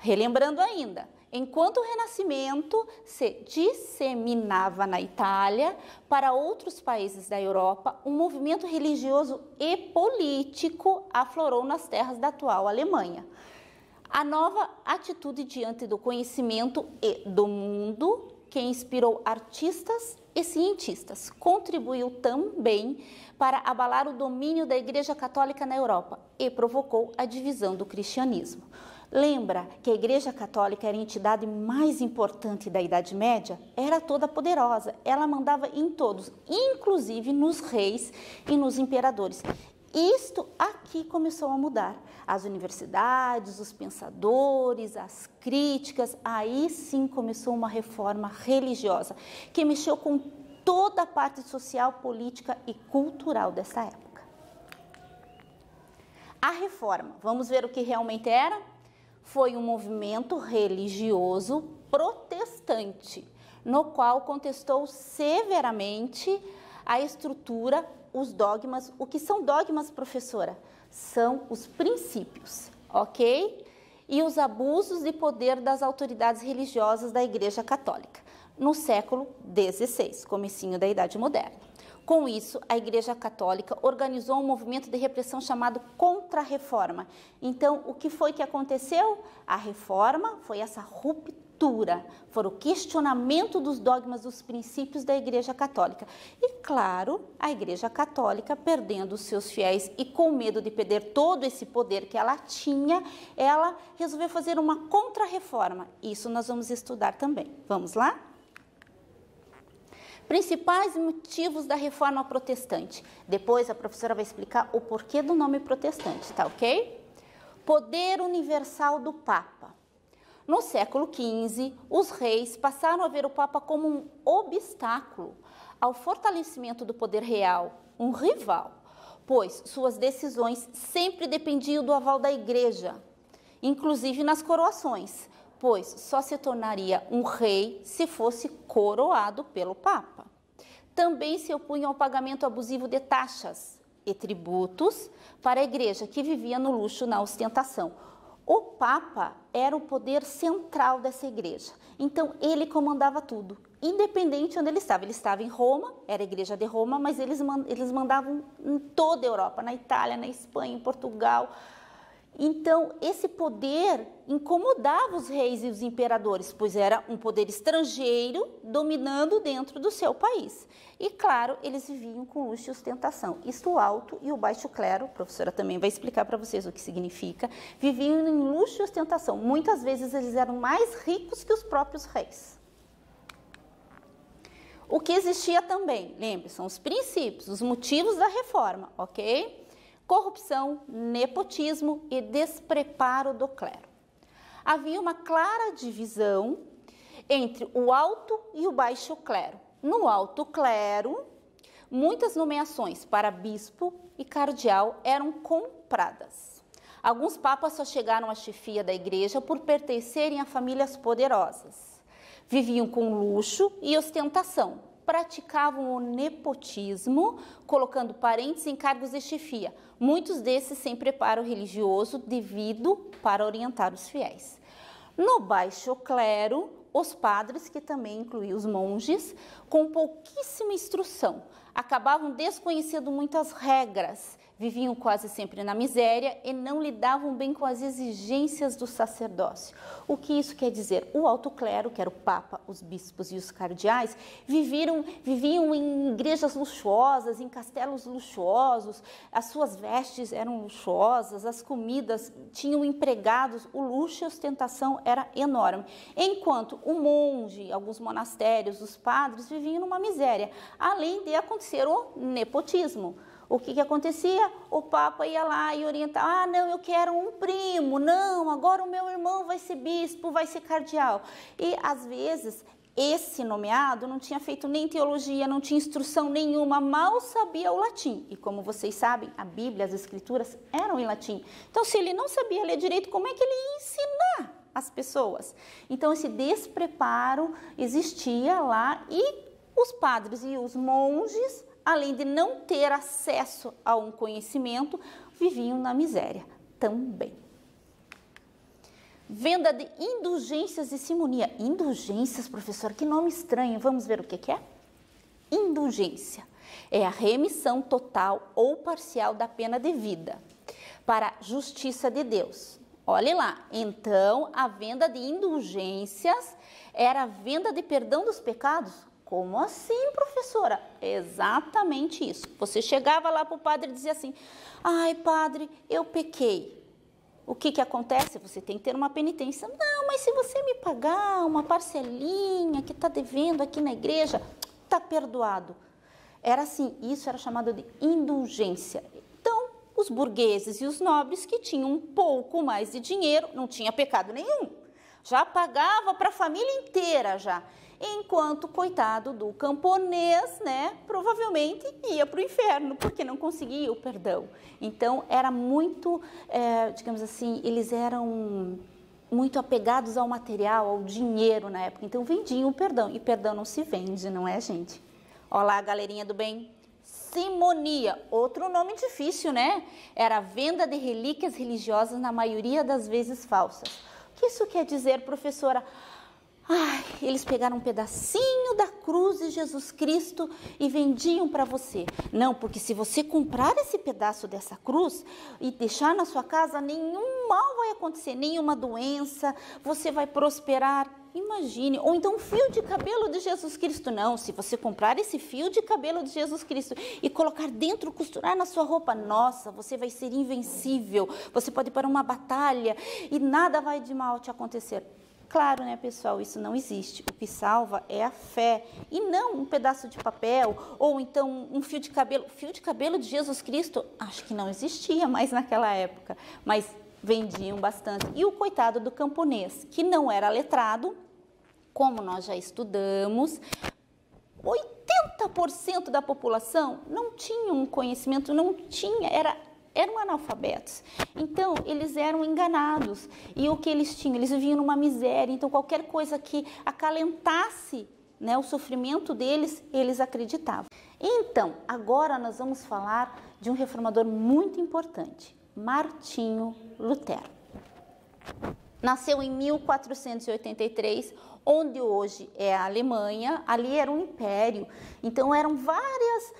Relembrando ainda, enquanto o Renascimento se disseminava na Itália, para outros países da Europa, um movimento religioso e político aflorou nas terras da atual Alemanha. A nova atitude diante do conhecimento e do mundo, que inspirou artistas e cientistas, contribuiu também para abalar o domínio da Igreja Católica na Europa e provocou a divisão do cristianismo. Lembra que a Igreja Católica era a entidade mais importante da Idade Média? Era toda poderosa, ela mandava em todos, inclusive nos reis e nos imperadores. Isto aqui começou a mudar. As universidades, os pensadores, as críticas, aí sim começou uma reforma religiosa que mexeu com toda a parte social, política e cultural dessa época. A reforma, vamos ver o que realmente era? Foi um movimento religioso protestante, no qual contestou severamente a estrutura, os dogmas. O que são dogmas, professora? São os princípios, ok? E os abusos de poder das autoridades religiosas da Igreja Católica, no século XVI, comecinho da Idade Moderna. Com isso, a Igreja Católica organizou um movimento de repressão chamado Contra-Reforma. Então, o que foi que aconteceu? A reforma foi essa ruptura, foi o questionamento dos dogmas, dos princípios da Igreja Católica. E, claro, a Igreja Católica, perdendo os seus fiéis e com medo de perder todo esse poder que ela tinha, ela resolveu fazer uma contra-reforma. Isso nós vamos estudar também. Vamos lá? Principais motivos da reforma protestante. Depois a professora vai explicar o porquê do nome protestante, tá ok? Poder universal do Papa. No século XV, os reis passaram a ver o Papa como um obstáculo ao fortalecimento do poder real, um rival, pois suas decisões sempre dependiam do aval da Igreja, inclusive nas coroações, pois só se tornaria um rei se fosse coroado pelo Papa. Também se opunham ao pagamento abusivo de taxas e tributos para a Igreja, que vivia no luxo, na ostentação. O Papa era o poder central dessa Igreja, então ele comandava tudo, independente onde ele estava. Ele estava em Roma, era a Igreja de Roma, mas eles mandavam em toda a Europa, na Itália, na Espanha, em Portugal. Então, esse poder incomodava os reis e os imperadores, pois era um poder estrangeiro dominando dentro do seu país. E, claro, eles viviam com luxo e ostentação. Isto o alto e o baixo clero, a professora também vai explicar para vocês o que significa, viviam em luxo e ostentação. Muitas vezes eles eram mais ricos que os próprios reis. O que existia também, lembre, são os princípios, os motivos da reforma, ok? Corrupção, nepotismo e despreparo do clero. Havia uma clara divisão entre o alto e o baixo clero. No alto clero, muitas nomeações para bispo e cardeal eram compradas. Alguns papas só chegaram à chefia da igreja por pertencerem a famílias poderosas. Viviam com luxo e ostentação, praticavam o nepotismo, colocando parentes em cargos de chefia, muitos desses sem preparo religioso devido para orientar os fiéis. No baixo clero, os padres, que também incluíam os monges, com pouquíssima instrução, acabavam desconhecendo muitas regras, viviam quase sempre na miséria e não lidavam bem com as exigências do sacerdócio. O que isso quer dizer? O alto clero, que era o papa, os bispos e os cardeais, viviam em igrejas luxuosas, em castelos luxuosos, as suas vestes eram luxuosas, as comidas tinham empregados, o luxo e a ostentação era enorme. Enquanto o monge, alguns monastérios, os padres viviam numa miséria, além de acontecer o nepotismo. O que acontecia? O Papa ia lá e orientava, não, eu quero um primo, não, agora o meu irmão vai ser bispo, vai ser cardeal. E, às vezes, esse nomeado não tinha feito nem teologia, não tinha instrução nenhuma, mal sabia o latim. E, como vocês sabem, a Bíblia, as Escrituras eram em latim. Então, se ele não sabia ler direito, como é que ele ia ensinar as pessoas? Então, esse despreparo existia lá e os padres e os monges, além de não ter acesso a um conhecimento, viviam na miséria também. Venda de indulgências e simonia. Indulgências, professor, que nome estranho. Vamos ver o que é? Indulgência é a remissão total ou parcial da pena devida para a justiça de Deus. Olhe lá, então a venda de indulgências era a venda de perdão dos pecados? Como assim, professora? Exatamente isso. Você chegava lá para o padre e dizia assim: ai, padre, eu pequei. O que acontece? Você tem que ter uma penitência. Não, mas se você me pagar uma parcelinha que está devendo aqui na igreja, está perdoado. Era assim, isso era chamado de indulgência. Então, os burgueses e os nobres que tinham um pouco mais de dinheiro, não tinha pecado nenhum, já pagava para a família inteira já. Enquanto, coitado do camponês, né, provavelmente ia para o inferno, porque não conseguia o perdão. Então, era muito, digamos assim, eles eram muito apegados ao material, ao dinheiro na época. Então, vendiam o perdão. E perdão não se vende, não é, gente? Olá, galerinha do bem. Simonia, outro nome difícil, né? Era a venda de relíquias religiosas, na maioria das vezes falsas. O que isso quer dizer, professora? Ai, eles pegaram um pedacinho da cruz de Jesus Cristo e vendiam para você. Não, porque se você comprar esse pedaço dessa cruz e deixar na sua casa, nenhum mal vai acontecer, nenhuma doença, você vai prosperar. Imagine, ou então um fio de cabelo de Jesus Cristo. Não, se você comprar esse fio de cabelo de Jesus Cristo e colocar dentro, costurar na sua roupa, nossa, você vai ser invencível. Você pode ir para uma batalha e nada vai de mal te acontecer. Claro, né, pessoal, isso não existe. O que salva é a fé e não um pedaço de papel ou então um fio de cabelo. Fio de cabelo de Jesus Cristo, acho que não existia mais naquela época, mas vendiam bastante. E o coitado do camponês, que não era letrado, como nós já estudamos, 80% da população não tinha um conhecimento, eram analfabetos. Então, eles eram enganados. E o que eles tinham? Eles viviam numa miséria. Então, qualquer coisa que acalentasse, né, o sofrimento deles, eles acreditavam. Então, agora nós vamos falar de um reformador muito importante, Martinho Lutero. Nasceu em 1483, onde hoje é a Alemanha. Ali era um império, então eram várias,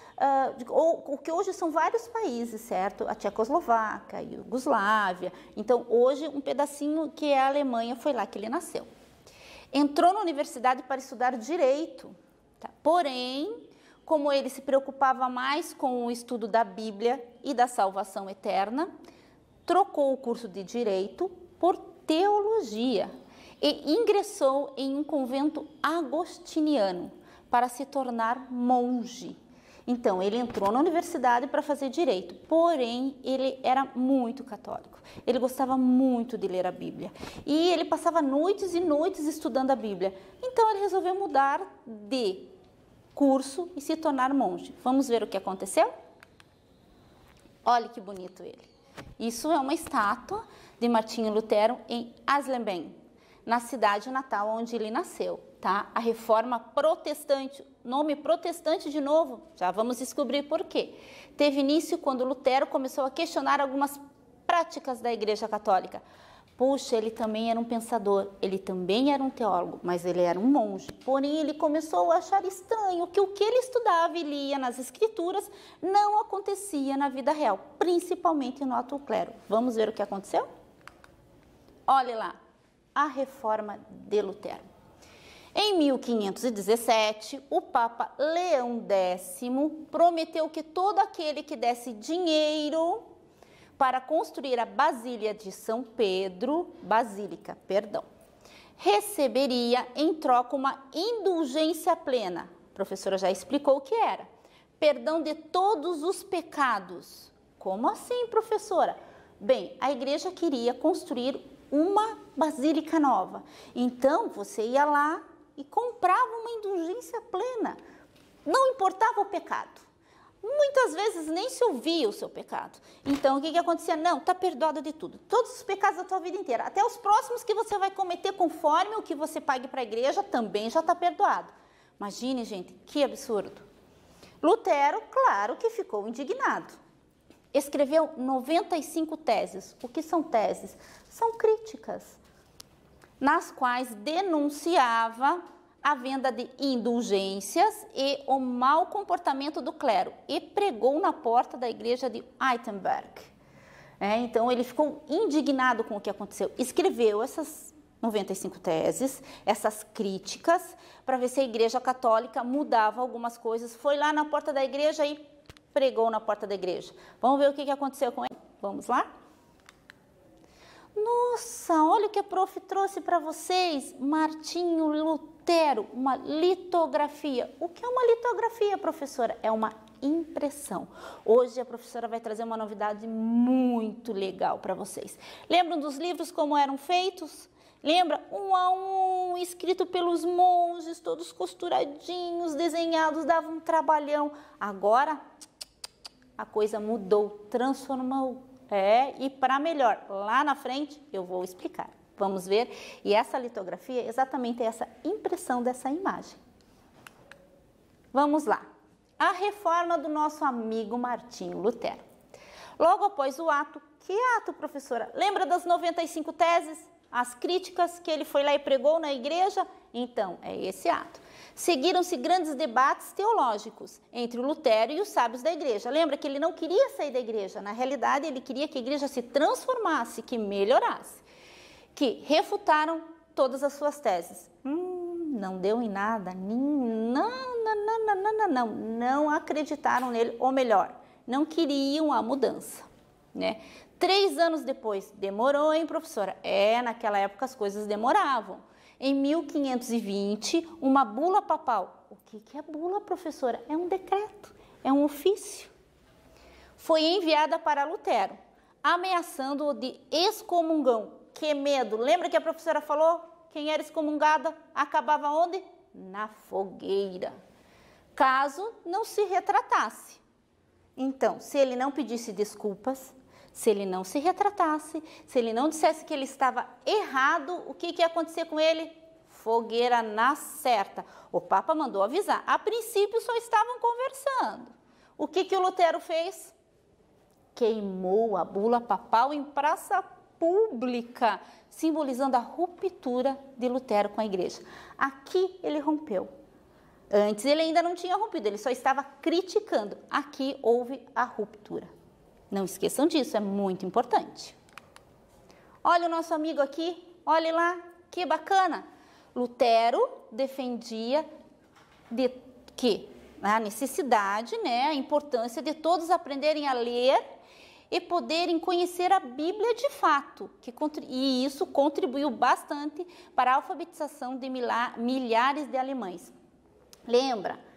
o que hoje são vários países, certo? A Tchecoslováquia, a Iugoslávia. Então, hoje, um pedacinho que é a Alemanha, foi lá que ele nasceu. Entrou na universidade para estudar Direito, tá? Porém, como ele se preocupava mais com o estudo da Bíblia e da salvação eterna, trocou o curso de Direito por Teologia e ingressou em um convento agostiniano para se tornar monge. Então, ele entrou na universidade para fazer Direito, porém, ele era muito católico. Ele gostava muito de ler a Bíblia e ele passava noites e noites estudando a Bíblia. Então, ele resolveu mudar de curso e se tornar monge. Vamos ver o que aconteceu? Olha que bonito ele. Isso é uma estátua de Martinho Lutero em Asleben, na cidade natal onde ele nasceu, tá? A reforma protestante, nome protestante de novo, já vamos descobrir por quê. Teve início quando Lutero começou a questionar algumas práticas da Igreja Católica. Puxa, ele também era um pensador, ele também era um teólogo, mas ele era um monge. Porém, ele começou a achar estranho que o que ele estudava e lia nas escrituras não acontecia na vida real, principalmente no alto clero. Vamos ver o que aconteceu? Olhe lá, a reforma de Lutero. Em 1517, o Papa Leão X prometeu que todo aquele que desse dinheiro para construir a Basílica de São Pedro, receberia em troca uma indulgência plena. A professora já explicou o que era. Perdão de todos os pecados. Como assim, professora? Bem, a igreja queria construir uma basílica nova. Então, você ia lá e comprava uma indulgência plena. Não importava o pecado. Muitas vezes nem se ouvia o seu pecado. Então, o que acontecia? Não, está perdoado de tudo. Todos os pecados da tua vida inteira. Até os próximos que você vai cometer conforme o que você pague para a igreja, também já está perdoado. Imagine, gente, que absurdo. Lutero, claro que ficou indignado. Escreveu 95 teses. O que são teses? São críticas. nas quais denunciava a venda de indulgências e o mau comportamento do clero e pregou na porta da igreja de Wittenberg. Então ele ficou indignado com o que aconteceu, escreveu essas 95 teses, essas críticas, para ver se a igreja católica mudava algumas coisas, foi lá na porta da igreja e pregou na porta da igreja. Vamos ver o que aconteceu com ele? Vamos lá? Nossa, olha o que a prof trouxe para vocês, Martinho Lutero, uma litografia. O que é uma litografia, professora? É uma impressão. Hoje a professora vai trazer uma novidade muito legal para vocês. Lembram dos livros como eram feitos? Lembra? Um a um, escrito pelos monges, todos costuradinhos, desenhados, dava um trabalhão. Agora a coisa mudou, transformou. E para melhor, lá na frente eu vou explicar. Vamos ver? E essa litografia é exatamente essa impressão dessa imagem. Vamos lá. A reforma do nosso amigo Martinho Lutero. Logo após o ato, que ato, professora? Lembra das 95 teses? As críticas que ele foi lá e pregou na igreja? Então, é esse ato. Seguiram-se grandes debates teológicos entre o Lutero e os sábios da igreja. Lembra que ele não queria sair da igreja, na realidade ele queria que a igreja se transformasse, que melhorasse. Que refutaram todas as suas teses. Não deu em nada, não acreditaram nele, ou melhor, não queriam a mudança, né? 3 anos depois, demorou, hein, professora? Naquela época as coisas demoravam. Em 1520, uma bula papal. O que é bula, professora? É um decreto, é um ofício. Foi enviada para Lutero, ameaçando-o de excomungão. Que medo! Lembra que a professora falou? Quem era excomungada acabava onde? Na fogueira. Caso não se retratasse. Então, se ele não pedisse desculpas, se ele não se retratasse, se ele não dissesse que ele estava errado, o que ia acontecer com ele? Fogueira na certa. O Papa mandou avisar. A princípio só estavam conversando. O que o Lutero fez? Queimou a bula papal em praça pública, simbolizando a ruptura de Lutero com a igreja. Aqui ele rompeu. Antes ele ainda não tinha rompido, ele só estava criticando. Aqui houve a ruptura. Não esqueçam disso, é muito importante. Olha o nosso amigo aqui, olha lá, que bacana. Lutero defendia a necessidade, a importância de todos aprenderem a ler e poderem conhecer a Bíblia de fato. E isso contribuiu bastante para a alfabetização de milhares de alemães. Lembra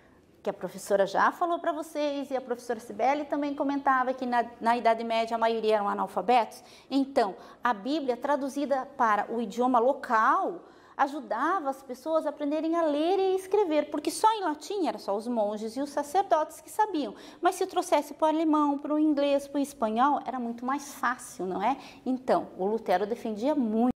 que a professora já falou para vocês e a professora Cibele também comentava que na Idade Média a maioria eram analfabetos? Então, a Bíblia traduzida para o idioma local ajudava as pessoas a aprenderem a ler e escrever, porque só em latim era só os monges e os sacerdotes que sabiam. Mas se trouxesse para o alemão, para o inglês, para o espanhol, era muito mais fácil, não é? Então, o Lutero defendia muito